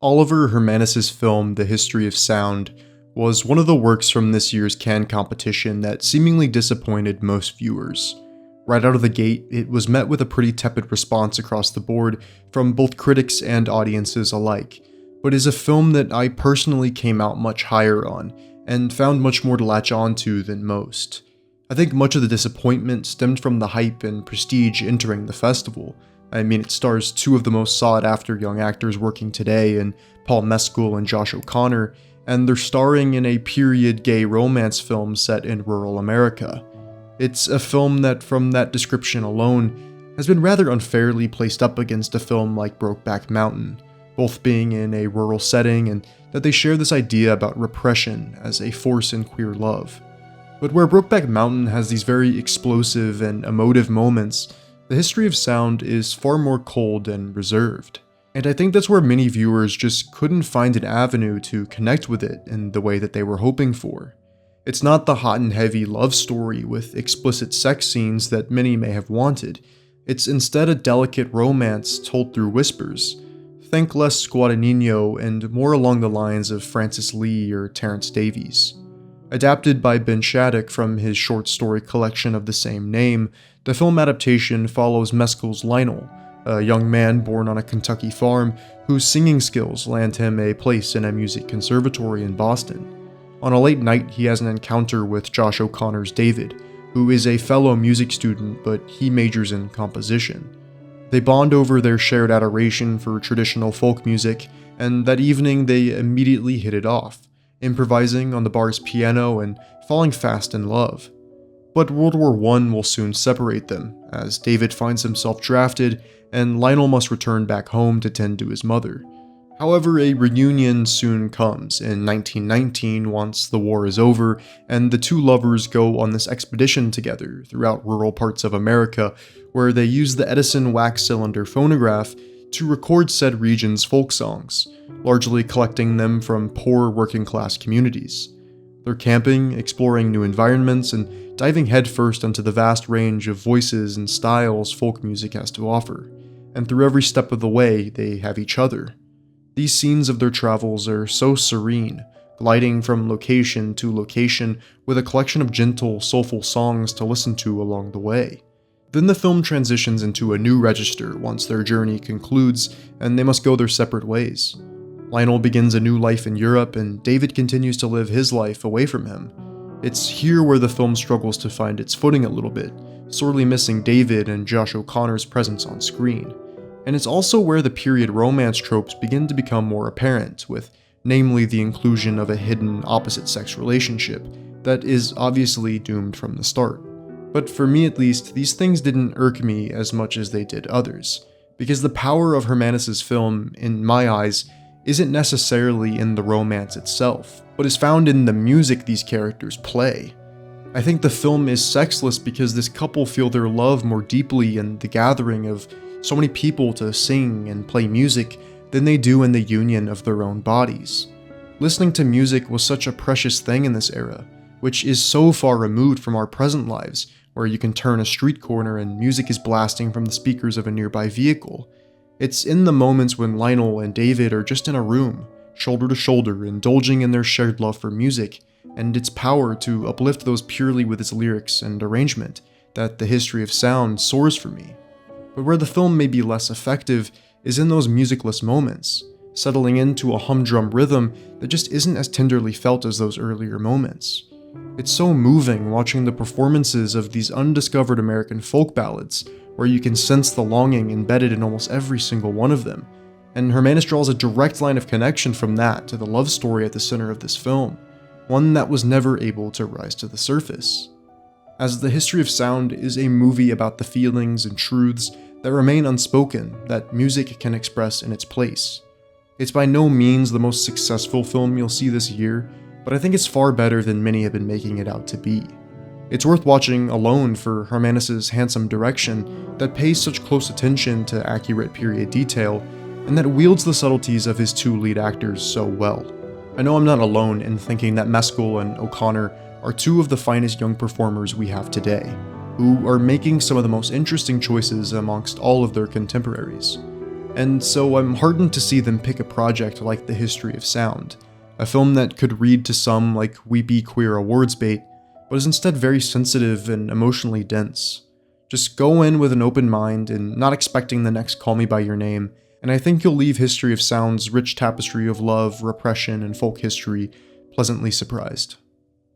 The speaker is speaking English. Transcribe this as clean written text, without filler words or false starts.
Oliver Hermanus's film The History of Sound was one of the works from this year's Cannes competition that seemingly disappointed most viewers. Right out of the gate, it was met with a pretty tepid response across the board from both critics and audiences alike, but is a film that I personally came out much higher on, and found much more to latch onto than most. I think much of the disappointment stemmed from the hype and prestige entering the festival. I mean, it stars two of the most sought-after young actors working today in Paul Mescal and Josh O'Connor, and they're starring in a period gay romance film set in rural America. It's a film that, from that description alone, has been rather unfairly placed up against a film like Brokeback Mountain, both being in a rural setting and that they share this idea about repression as a force in queer love. But where Brokeback Mountain has these very explosive and emotive moments, The History of Sound is far more cold and reserved. And I think that's where many viewers just couldn't find an avenue to connect with it in the way that they were hoping for. It's not the hot and heavy love story with explicit sex scenes that many may have wanted. It's instead a delicate romance told through whispers. Think less Guadagnino and more along the lines of Francis Lee or Terence Davies. Adapted by Ben Shattuck from his short story collection of the same name, the film adaptation follows Mescal's Lionel, a young man born on a Kentucky farm whose singing skills land him a place in a music conservatory in Boston. On a late night, he has an encounter with Josh O'Connor's David, who is a fellow music student, but he majors in composition. They bond over their shared adoration for traditional folk music, and that evening they immediately hit it off, improvising on the bar's piano and falling fast in love. But World War I will soon separate them, as David finds himself drafted and Lionel must return back home to tend to his mother. However, a reunion soon comes in 1919 once the war is over, and the two lovers go on this expedition together throughout rural parts of America, where they use the Edison wax cylinder phonograph to record said region's folk songs, largely collecting them from poor working-class communities. They're camping, exploring new environments, and diving headfirst into the vast range of voices and styles folk music has to offer, and through every step of the way, they have each other. These scenes of their travels are so serene, gliding from location to location with a collection of gentle, soulful songs to listen to along the way. Then the film transitions into a new register once their journey concludes and they must go their separate ways. Lionel begins a new life in Europe and David continues to live his life away from him. It's here where the film struggles to find its footing a little bit, sorely missing David and Josh O'Connor's presence on screen. And it's also where the period romance tropes begin to become more apparent, with namely the inclusion of a hidden opposite-sex relationship that is obviously doomed from the start. But for me at least, these things didn't irk me as much as they did others, because the power of Hermanus's film, in my eyes, isn't necessarily in the romance itself, but is found in the music these characters play. I think the film is sexless because this couple feel their love more deeply in the gathering of so many people to sing and play music than they do in the union of their own bodies. Listening to music was such a precious thing in this era, which is so far removed from our present lives, where you can turn a street corner and music is blasting from the speakers of a nearby vehicle. It's in the moments when Lionel and David are just in a room, shoulder to shoulder, indulging in their shared love for music, and its power to uplift those purely with its lyrics and arrangement, that The History of Sound soars for me. But where the film may be less effective is in those musicless moments, settling into a humdrum rhythm that just isn't as tenderly felt as those earlier moments. It's so moving watching the performances of these undiscovered American folk ballads, where you can sense the longing embedded in almost every single one of them, and Hermanus draws a direct line of connection from that to the love story at the center of this film, one that was never able to rise to the surface. As The History of Sound is a movie about the feelings and truths that remain unspoken that music can express in its place. It's by no means the most successful film you'll see this year, but I think it's far better than many have been making it out to be. It's worth watching alone for Hermanus's handsome direction that pays such close attention to accurate period detail, and that wields the subtleties of his two lead actors so well. I know I'm not alone in thinking that Mescal and O'Connor are two of the finest young performers we have today, who are making some of the most interesting choices amongst all of their contemporaries. And so I'm heartened to see them pick a project like The History of Sound, a film that could read to some like weepy queer awards bait, but is instead very sensitive and emotionally dense. Just go in with an open mind and not expecting the next Call Me By Your Name, and I think you'll leave History of Sound's rich tapestry of love, repression, and folk history pleasantly surprised.